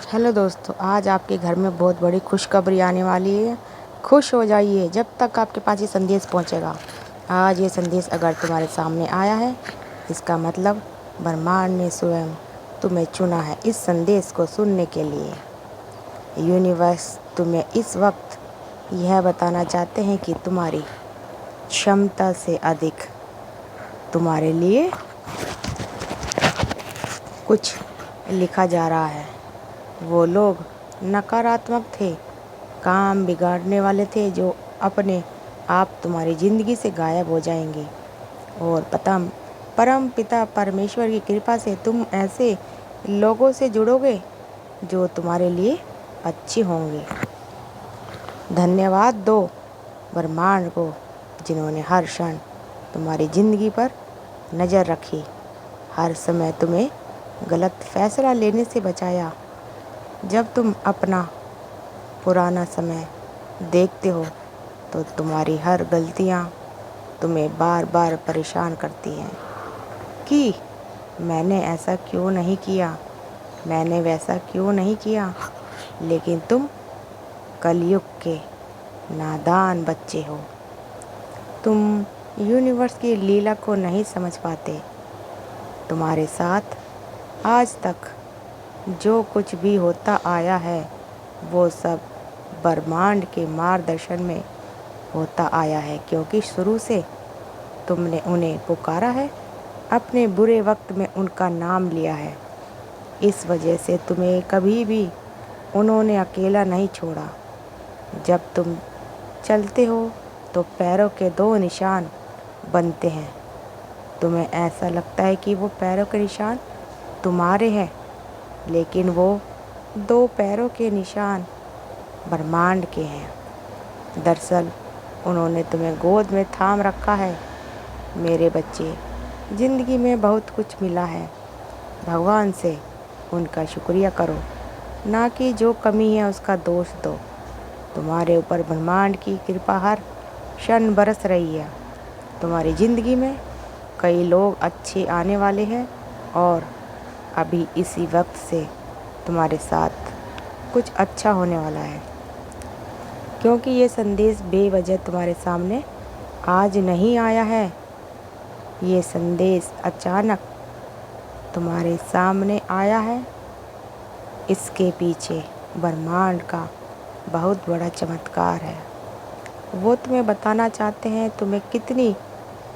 Hello दोस्तों, आज आपके घर में बहुत बड़ी खुशखबरी आने वाली है। खुश हो जाइए जब तक आपके पास ये संदेश पहुंचेगा। आज ये संदेश अगर तुम्हारे सामने आया है, इसका मतलब ब्रह्मांड ने स्वयं तुम्हें चुना है इस संदेश को सुनने के लिए। यूनिवर्स तुम्हें इस वक्त यह बताना चाहते हैं कि तुम्हारी क्षमता से अधिक तुम्हारे लिए कुछ लिखा जा रहा है। वो लोग नकारात्मक थे, काम बिगाड़ने वाले थे, जो अपने आप तुम्हारी ज़िंदगी से गायब हो जाएंगे। और परम पिता परमेश्वर की कृपा से तुम ऐसे लोगों से जुड़ोगे जो तुम्हारे लिए अच्छे होंगे। धन्यवाद दो ब्रह्मांड को, जिन्होंने हर क्षण तुम्हारी ज़िंदगी पर नज़र रखी, हर समय तुम्हें गलत फैसला लेने से बचाया। जब तुम अपना पुराना समय देखते हो तो तुम्हारी हर गलतियाँ तुम्हें बार बार परेशान करती हैं कि मैंने ऐसा क्यों नहीं किया, मैंने वैसा क्यों नहीं किया। लेकिन तुम कलयुग के नादान बच्चे हो। तुम यूनिवर्स की लीला को नहीं समझ पाते। तुम्हारे साथ आज तक जो कुछ भी होता आया है वो सब ब्रह्मांड के मार्गदर्शन में होता आया है, क्योंकि शुरू से तुमने उन्हें पुकारा है, अपने बुरे वक्त में उनका नाम लिया है। इस वजह से तुम्हें कभी भी उन्होंने अकेला नहीं छोड़ा। जब तुम चलते हो तो पैरों के दो निशान बनते हैं। तुम्हें ऐसा लगता है कि वो पैरों के निशान तुम्हारे हैं, लेकिन वो दो पैरों के निशान ब्रह्मांड के हैं। दरअसल उन्होंने तुम्हें गोद में थाम रखा है। मेरे बच्चे, ज़िंदगी में बहुत कुछ मिला है। भगवान से उनका शुक्रिया करो, ना कि जो कमी है उसका दोष दो। तुम्हारे ऊपर ब्रह्मांड की कृपा हर क्षण बरस रही है। तुम्हारी ज़िंदगी में कई लोग अच्छे आने वाले हैं और अभी इसी वक्त से तुम्हारे साथ कुछ अच्छा होने वाला है, क्योंकि ये संदेश बेवजह तुम्हारे सामने आज नहीं आया है। ये संदेश अचानक तुम्हारे सामने आया है। इसके पीछे ब्रह्मांड का बहुत बड़ा चमत्कार है। वो तुम्हें बताना चाहते हैं तुम्हें कितनी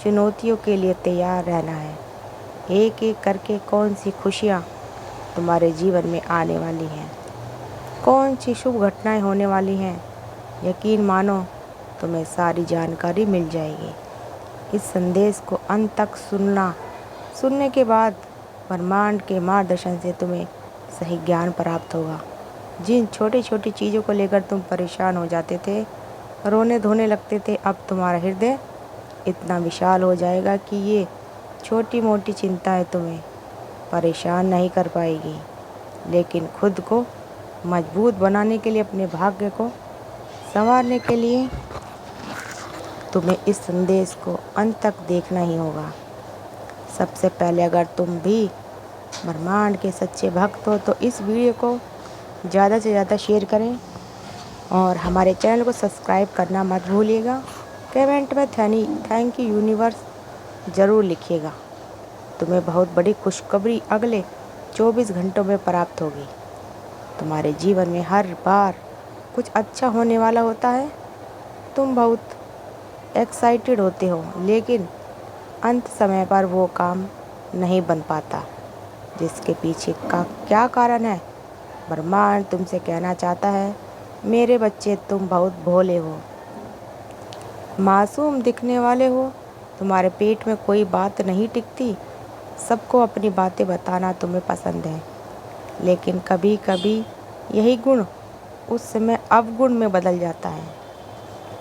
चुनौतियों के लिए तैयार रहना है। एक एक करके कौन सी खुशियाँ तुम्हारे जीवन में आने वाली हैं, कौन सी शुभ घटनाएं होने वाली हैं। यकीन मानो तुम्हें सारी जानकारी मिल जाएगी। इस संदेश को अंत तक सुनने के बाद ब्रह्मांड के मार्गदर्शन से तुम्हें सही ज्ञान प्राप्त होगा। जिन छोटी छोटी चीज़ों को लेकर तुम परेशान हो जाते थे, रोने धोने लगते थे, अब तुम्हारा हृदय इतना विशाल हो जाएगा कि ये छोटी मोटी चिंताएं तुम्हें परेशान नहीं कर पाएगी। लेकिन खुद को मजबूत बनाने के लिए, अपने भाग्य को संवारने के लिए तुम्हें इस संदेश को अंत तक देखना ही होगा। सबसे पहले, अगर तुम भी ब्रह्मांड के सच्चे भक्त हो तो इस वीडियो को ज़्यादा से ज़्यादा शेयर करें और हमारे चैनल को सब्सक्राइब करना मत भूलिएगा। कमेंट में थैंक यू यूनिवर्स ज़रूर लिखिएगा। तुम्हें बहुत बड़ी खुशखबरी अगले 24 घंटों में प्राप्त होगी। तुम्हारे जीवन में हर बार कुछ अच्छा होने वाला होता है। तुम बहुत एक्साइटेड होते हो, लेकिन अंत समय पर वो काम नहीं बन पाता। जिसके पीछे का क्या कारण है, ब्रह्मांड तुमसे कहना चाहता है, मेरे बच्चे तुम बहुत भोले हो, मासूम दिखने वाले हो। तुम्हारे पेट में कोई बात नहीं टिकती। सबको अपनी बातें बताना तुम्हें पसंद है, लेकिन कभी कभी यही गुण उस समय अवगुण में बदल जाता है।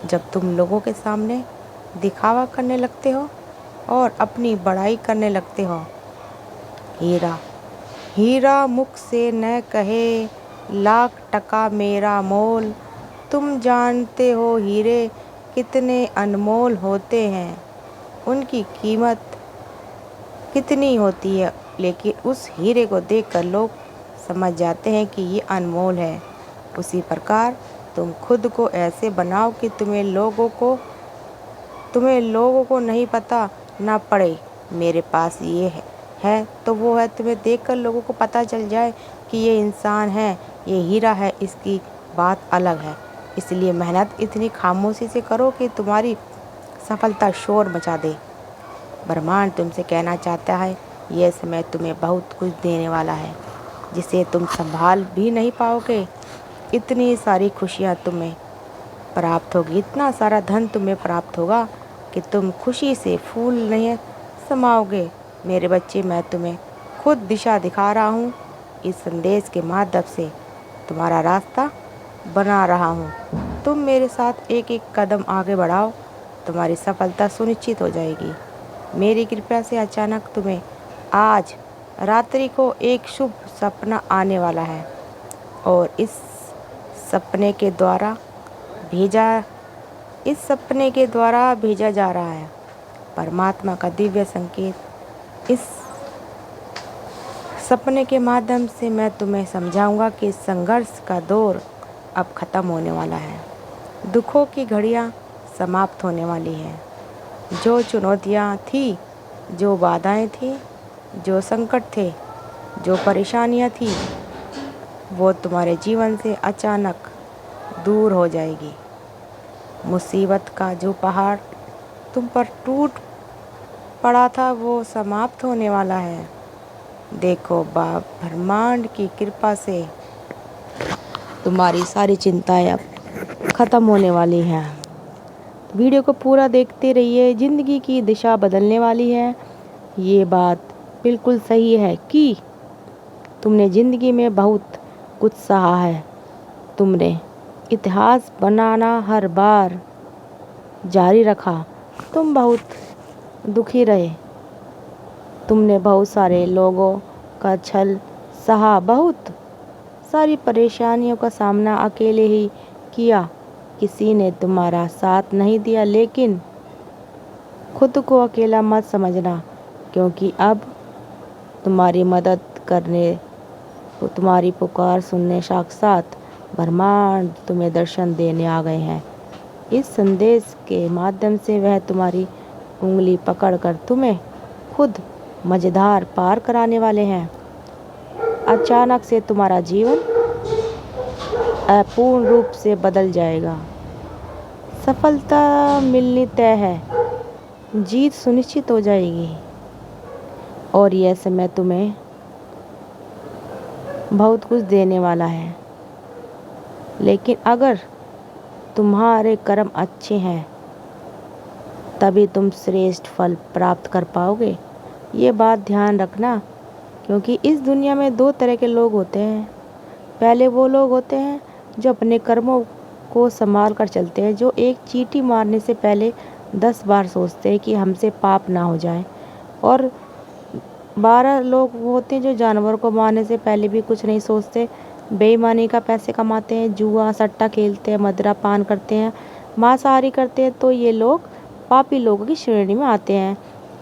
जब तुम लोगों के सामने दिखावा करने लगते हो और अपनी बड़ाई करने लगते हो। हीरा हीरा मुख से न कहे, लाख टका मेरा मोल। तुम जानते हो हीरे कितने अनमोल होते हैं, उनकी कीमत कितनी होती है, लेकिन उस हीरे को देखकर लोग समझ जाते हैं कि ये अनमोल है। उसी प्रकार तुम खुद को ऐसे बनाओ कि तुम्हें लोगों को नहीं पता ना पड़े मेरे पास ये है तो वो है। तुम्हें देखकर लोगों को पता चल जाए कि ये इंसान है, ये हीरा है, इसकी बात अलग है। इसलिए मेहनत इतनी खामोशी से करो कि तुम्हारी सफलता शोर मचा दे। ब्रह्मांड तुमसे कहना चाहता है, यह समय तुम्हें बहुत कुछ देने वाला है जिसे तुम संभाल भी नहीं पाओगे। इतनी सारी खुशियाँ तुम्हें प्राप्त होगी, इतना सारा धन तुम्हें प्राप्त होगा कि तुम खुशी से फूल नहीं समाओगे। मेरे बच्चे, मैं तुम्हें खुद दिशा दिखा रहा हूँ। इस संदेश के माध्यम से तुम्हारा रास्ता बना रहा हूँ। तुम मेरे साथ एक एक कदम आगे बढ़ाओ, तुम्हारी सफलता सुनिश्चित हो जाएगी। मेरी कृपा से अचानक तुम्हें आज रात्रि को एक शुभ सपना आने वाला है और इस सपने के द्वारा भेजा जा रहा है परमात्मा का दिव्य संकेत। इस सपने के माध्यम से मैं तुम्हें समझाऊंगा कि संघर्ष का दौर अब खत्म होने वाला है। दुखों की घड़ियां समाप्त होने वाली हैं। जो चुनौतियां थी, जो बाधाएं थी, जो संकट थे, जो परेशानियां थी, वो तुम्हारे जीवन से अचानक दूर हो जाएगी। मुसीबत का जो पहाड़ तुम पर टूट पड़ा था वो समाप्त होने वाला है। देखो, ब्रह्मांड की कृपा से तुम्हारी सारी चिंताएं अब खत्म होने वाली हैं। वीडियो को पूरा देखते रहिए, ज़िंदगी की दिशा बदलने वाली है। ये बात बिल्कुल सही है कि तुमने ज़िंदगी में बहुत कुछ सहा है। तुमने इतिहास बनाना हर बार जारी रखा। तुम बहुत दुखी रहे। तुमने बहुत सारे लोगों का छल सहा, बहुत सारी परेशानियों का सामना अकेले ही किया। किसी ने तुम्हारा साथ नहीं दिया, लेकिन खुद को अकेला मत समझना, क्योंकि अब तुम्हारी मदद करने, तुम्हारी पुकार सुनने साक्षात ब्रह्मांड तुम्हें दर्शन देने आ गए हैं। इस संदेश के माध्यम से वह तुम्हारी उंगली पकड़कर तुम्हें खुद मजेदार पार कराने वाले हैं। अचानक से तुम्हारा जीवन अपूर्ण रूप से बदल जाएगा। सफलता मिलनी तय है, जीत सुनिश्चित हो जाएगी और यह समय तुम्हें बहुत कुछ देने वाला है। लेकिन अगर तुम्हारे कर्म अच्छे हैं तभी तुम श्रेष्ठ फल प्राप्त कर पाओगे। ये बात ध्यान रखना, क्योंकि इस दुनिया में दो तरह के लोग होते हैं। पहले वो लोग होते हैं जो अपने कर्मों को संभाल कर चलते हैं, जो एक चींटी मारने से पहले 10 बार सोचते हैं कि हमसे पाप ना हो जाए। और 12 लोग वो होते हैं जो जानवर को मारने से पहले भी कुछ नहीं सोचते, बेईमानी का पैसे कमाते हैं, जुआ सट्टा खेलते हैं, मदिरा पान करते हैं, मांसाहारी करते हैं। तो ये लोग पापी लोगों की श्रेणी में आते हैं।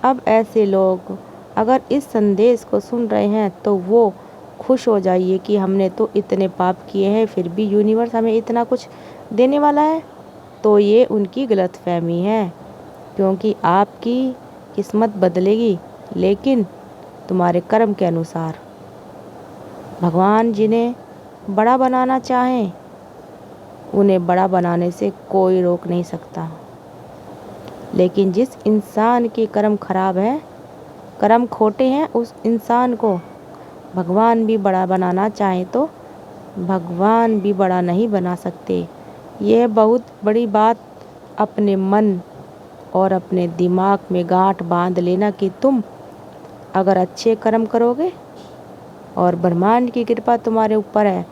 अब ऐसे लोग अगर इस संदेश को सुन रहे हैं तो वो खुश हो जाइए कि हमने तो इतने पाप किए हैं, फिर भी यूनिवर्स हमें इतना कुछ देने वाला है। तो ये उनकी गलतफहमी है, क्योंकि आपकी किस्मत बदलेगी लेकिन तुम्हारे कर्म के अनुसार। भगवान जिन्हें बड़ा बनाना चाहें उन्हें बड़ा बनाने से कोई रोक नहीं सकता, लेकिन जिस इंसान के कर्म खराब हैं, कर्म खोटे हैं, उस इंसान को भगवान भी बड़ा बनाना चाहे तो भगवान भी बड़ा नहीं बना सकते। यह बहुत बड़ी बात अपने मन और अपने दिमाग में गांठ बांध लेना कि तुम अगर अच्छे कर्म करोगे और ब्रह्मांड की कृपा तुम्हारे ऊपर है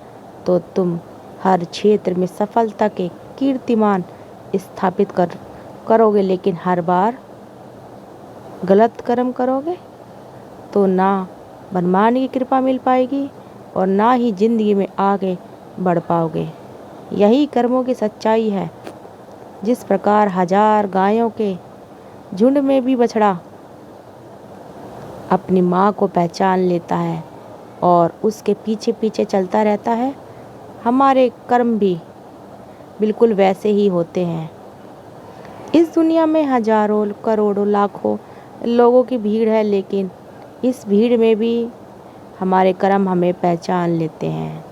तो तुम हर क्षेत्र में सफलता के कीर्तिमान स्थापित करोगे। लेकिन हर बार गलत कर्म करोगे तो ना ब्रह्मांड की कृपा मिल पाएगी और ना ही जिंदगी में आगे बढ़ पाओगे। यही कर्मों की सच्चाई है। जिस प्रकार 1000 गायों के झुंड में भी बछड़ा अपनी माँ को पहचान लेता है, और उसके पीछे पीछे चलता रहता है, हमारे कर्म भी बिल्कुल वैसे ही होते हैं। इस दुनिया में हजारों करोड़ों लाखों लोगों की भीड़ है, लेकिन इस भीड़ में भी हमारे कर्म हमें पहचान लेते हैं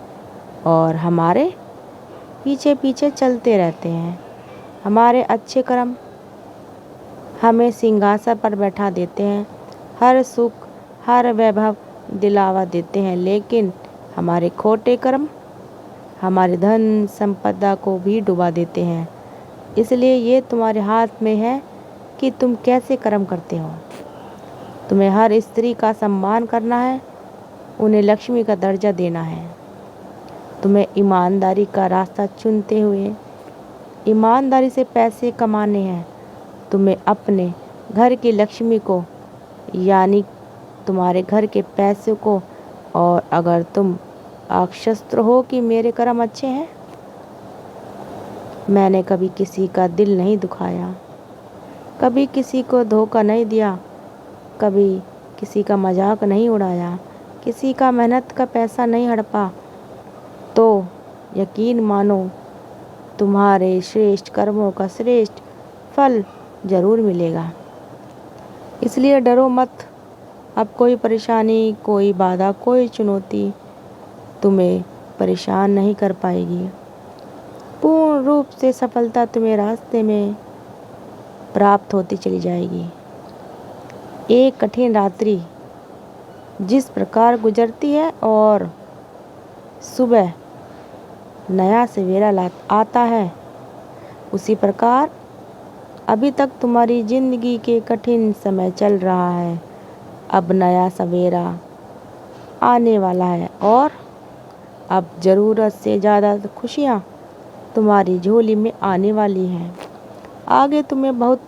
और हमारे पीछे पीछे चलते रहते हैं। हमारे अच्छे कर्म हमें सिंहासन पर बैठा देते हैं, हर सुख हर वैभव दिलावा देते हैं, लेकिन हमारे खोटे कर्म हमारे धन संपदा को भी डुबा देते हैं। इसलिए ये तुम्हारे हाथ में है कि तुम कैसे कर्म करते हो। तुम्हें हर स्त्री का सम्मान करना है, उन्हें लक्ष्मी का दर्जा देना है। तुम्हें ईमानदारी का रास्ता चुनते हुए ईमानदारी से पैसे कमाने हैं। तुम्हें अपने घर की लक्ष्मी को, यानी तुम्हारे घर के पैसे को, और अगर तुम अक्षस्त्र हो कि मेरे कर्म अच्छे हैं, मैंने कभी किसी का दिल नहीं दुखाया, कभी किसी को धोखा नहीं दिया, कभी किसी का मजाक नहीं उड़ाया, किसी का मेहनत का पैसा नहीं हड़पा, तो यकीन मानो तुम्हारे श्रेष्ठ कर्मों का श्रेष्ठ फल जरूर मिलेगा। इसलिए डरो मत। अब कोई परेशानी, कोई बाधा, कोई चुनौती तुम्हें परेशान नहीं कर पाएगी। पूर्ण रूप से सफलता तुम्हें रास्ते में प्राप्त होती चली जाएगी। एक कठिन रात्रि जिस प्रकार गुजरती है और सुबह नया सवेरा आता है, उसी प्रकार अभी तक तुम्हारी जिंदगी के कठिन समय चल रहा है। अब नया सवेरा आने वाला है और अब ज़रूरत से ज़्यादा खुशियाँ तुम्हारी झोली में आने वाली हैं। आगे तुम्हें बहुत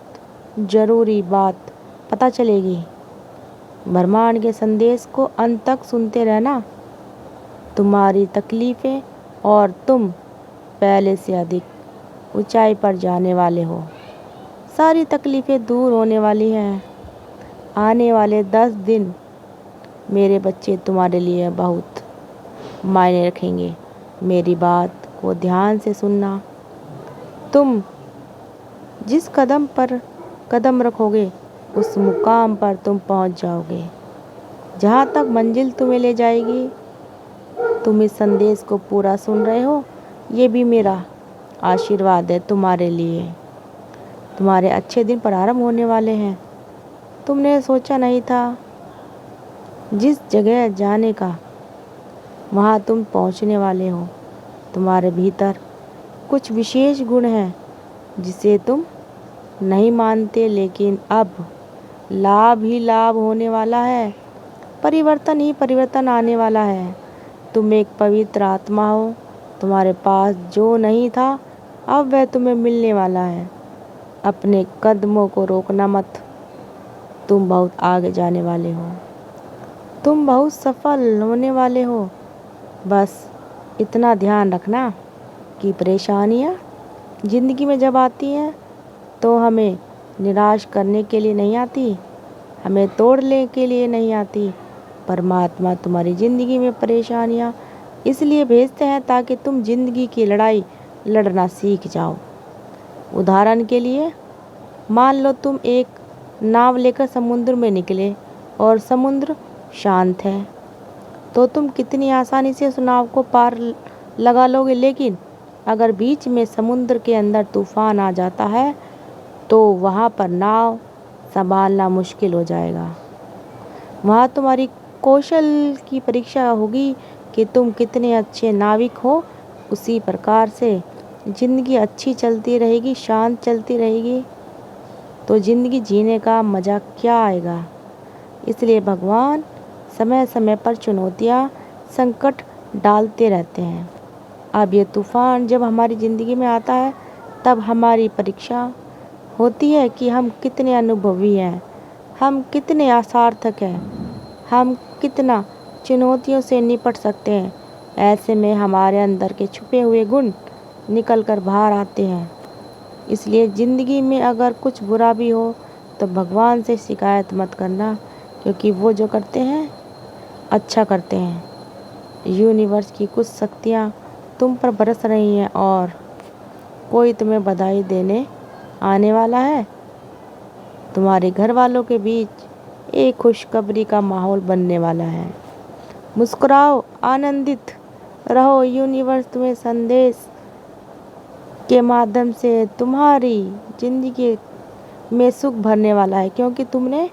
ज़रूरी बात पता चलेगी। ब्रह्मांड के संदेश को अंत तक सुनते रहना। तुम्हारी तकलीफ़ें और तुम पहले से अधिक ऊंचाई पर जाने वाले हो। सारी तकलीफ़ें दूर होने वाली हैं। आने वाले 10 दिन मेरे बच्चे तुम्हारे लिए बहुत मायने रखेंगे। मेरी बात को ध्यान से सुनना। तुम जिस कदम पर कदम रखोगे, उस मुकाम पर तुम पहुंच जाओगे जहां तक मंजिल तुम्हें ले जाएगी। तुम इस संदेश को पूरा सुन रहे हो, ये भी मेरा आशीर्वाद है तुम्हारे लिए। तुम्हारे अच्छे दिन प्रारंभ होने वाले हैं। तुमने सोचा नहीं था जिस जगह जाने का, वहाँ तुम पहुँचने वाले हो। तुम्हारे भीतर कुछ विशेष गुण हैं जिसे तुम नहीं मानते, लेकिन अब लाभ ही लाभ होने वाला है। परिवर्तन ही परिवर्तन आने वाला है। तुम एक पवित्र आत्मा हो। तुम्हारे पास जो नहीं था, अब वह तुम्हें मिलने वाला है। अपने कदमों को रोकना मत। तुम बहुत आगे जाने वाले हो। तुम बहुत सफल होने वाले हो। बस इतना ध्यान रखना कि परेशानियाँ ज़िंदगी में जब आती हैं तो हमें निराश करने के लिए नहीं आती, हमें तोड़ने के लिए नहीं आती। परमात्मा तुम्हारी ज़िंदगी में परेशानियाँ इसलिए भेजते हैं ताकि तुम ज़िंदगी की लड़ाई लड़ना सीख जाओ। उदाहरण के लिए, मान लो तुम एक नाव लेकर समुद्र में निकले और समुद्र शांत है, तो तुम कितनी आसानी से उस नाव को पार लगा लोगे। लेकिन अगर बीच में समुद्र के अंदर तूफान आ जाता है, तो वहाँ पर नाव संभालना मुश्किल हो जाएगा। वहाँ तुम्हारी कौशल की परीक्षा होगी कि तुम कितने अच्छे नाविक हो। उसी प्रकार से ज़िंदगी अच्छी चलती रहेगी, शांत चलती रहेगी, तो ज़िंदगी जीने का मज़ा क्या आएगा। इसलिए भगवान समय समय पर चुनौतियाँ, संकट डालते रहते हैं। अब ये तूफ़ान जब हमारी ज़िंदगी में आता है, तब हमारी परीक्षा होती है कि हम कितने अनुभवी हैं, हम कितने असार्थक हैं, हम कितना चुनौतियों से निपट सकते हैं। ऐसे में हमारे अंदर के छुपे हुए गुण निकल कर बाहर आते हैं। इसलिए ज़िंदगी में अगर कुछ बुरा भी हो तो भगवान से शिकायत मत करना, क्योंकि वो जो करते हैं अच्छा करते हैं। यूनिवर्स की कुछ शक्तियाँ तुम पर बरस रही हैं और कोई तुम्हें बधाई देने आने वाला है। तुम्हारे घर वालों के बीच एक खुशखबरी का माहौल बनने वाला है। मुस्कुराओ, आनंदित रहो। यूनिवर्स तुम्हें संदेश के माध्यम से तुम्हारी जिंदगी में सुख भरने वाला है, क्योंकि तुमने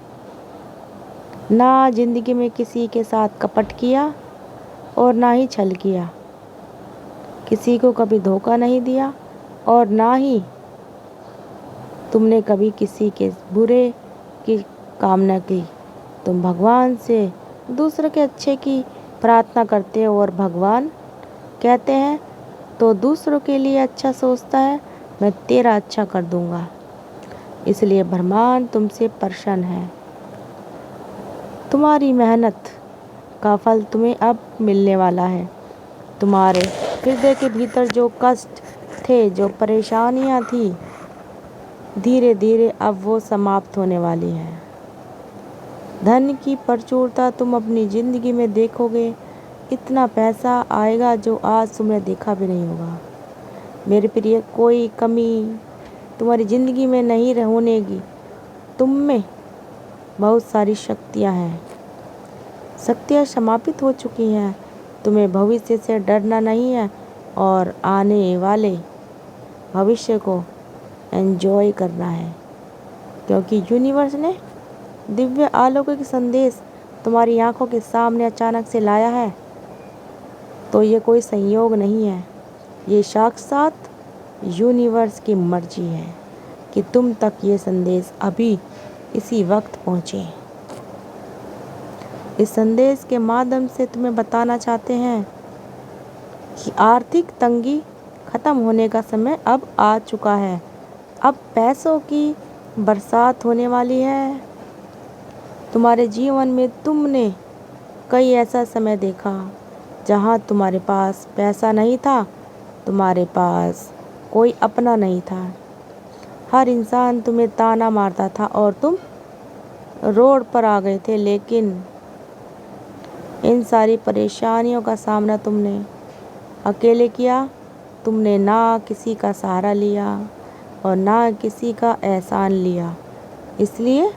ना जिंदगी में किसी के साथ कपट किया और ना ही छल किया, किसी को कभी धोखा नहीं दिया और ना ही तुमने कभी किसी के बुरे की कामना की। तुम भगवान से दूसरे के अच्छे की प्रार्थना करते हो और भगवान कहते हैं तो दूसरों के लिए अच्छा सोचता है, मैं तेरा अच्छा कर दूंगा। इसलिए ब्रह्मांड तुमसे प्रसन्न है। तुम्हारी मेहनत का फल तुम्हें अब मिलने वाला है। तुम्हारे हृदय के भीतर जो कष्ट थे, जो परेशानियां थी, धीरे धीरे अब वो समाप्त होने वाली हैं। धन की प्रचुरता तुम अपनी जिंदगी में देखोगे। इतना पैसा आएगा जो आज तुमने देखा भी नहीं होगा। मेरे प्रिय, कोई कमी तुम्हारी जिंदगी में नहीं होनेगी। तुम में बहुत सारी शक्तियां हैं। शक्तियां समापित हो चुकी हैं। तुम्हें भविष्य से डरना नहीं है और आने वाले भविष्य को एंजॉय करना है, क्योंकि यूनिवर्स ने दिव्य अलौकिक संदेश तुम्हारी आंखों के सामने अचानक से लाया है। तो ये कोई संयोग नहीं है, ये साक्षात यूनिवर्स की मर्जी है कि तुम तक ये संदेश अभी इसी वक्त पहुँचे। इस संदेश के माध्यम से तुम्हें बताना चाहते हैं कि आर्थिक तंगी खत्म होने का समय अब आ चुका है। अब पैसों की बरसात होने वाली है। तुम्हारे जीवन में तुमने कई ऐसा समय देखा जहां तुम्हारे पास पैसा नहीं था, तुम्हारे पास कोई अपना नहीं था। हर इंसान तुम्हें ताना मारता था और तुम रोड पर आ गए थे, लेकिन इन सारी परेशानियों का सामना तुमने अकेले किया। तुमने ना किसी का सहारा लिया और ना किसी का एहसान लिया। इसलिए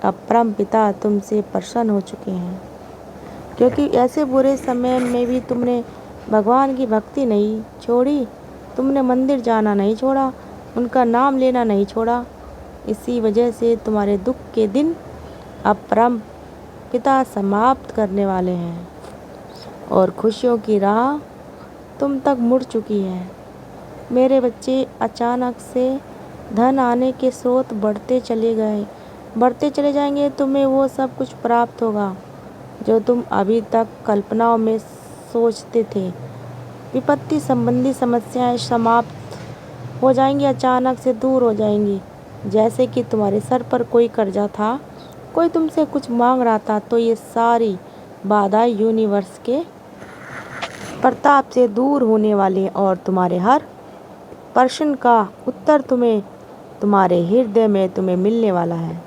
अब परमपिता तुमसे प्रसन्न हो चुके हैं, क्योंकि ऐसे बुरे समय में भी तुमने भगवान की भक्ति नहीं छोड़ी। तुमने मंदिर जाना नहीं छोड़ा, उनका नाम लेना नहीं छोड़ा। इसी वजह से तुम्हारे दुख के दिन अब परम पिता समाप्त करने वाले हैं और खुशियों की राह तुम तक मुड़ चुकी है। मेरे बच्चे, अचानक से धन आने के स्रोत बढ़ते चले जाएंगे। तुम्हें वो सब कुछ प्राप्त होगा जो तुम अभी तक कल्पनाओं में सोचते थे। विपत्ति संबंधी समस्याएं समाप्त हो जाएंगी, अचानक से दूर हो जाएंगी। जैसे कि तुम्हारे सर पर कोई कर्जा था, कोई तुमसे कुछ मांग रहा था, तो ये सारी बाधाएं यूनिवर्स के प्रताप से दूर होने वाली है और तुम्हारे हर प्रश्न का उत्तर तुम्हारे हृदय में तुम्हें मिलने वाला है।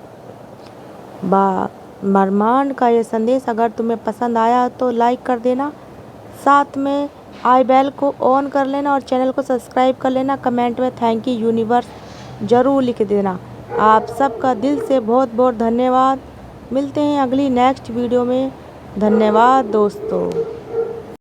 ब्रह्मांड का ये संदेश अगर तुम्हें पसंद आया तो लाइक कर देना, साथ में आई बेल को ऑन कर लेना और चैनल को सब्सक्राइब कर लेना। कमेंट में थैंक यू यूनिवर्स ज़रूर लिख देना। आप सबका दिल से बहुत बहुत धन्यवाद। मिलते हैं अगली नेक्स्ट वीडियो में। धन्यवाद दोस्तों।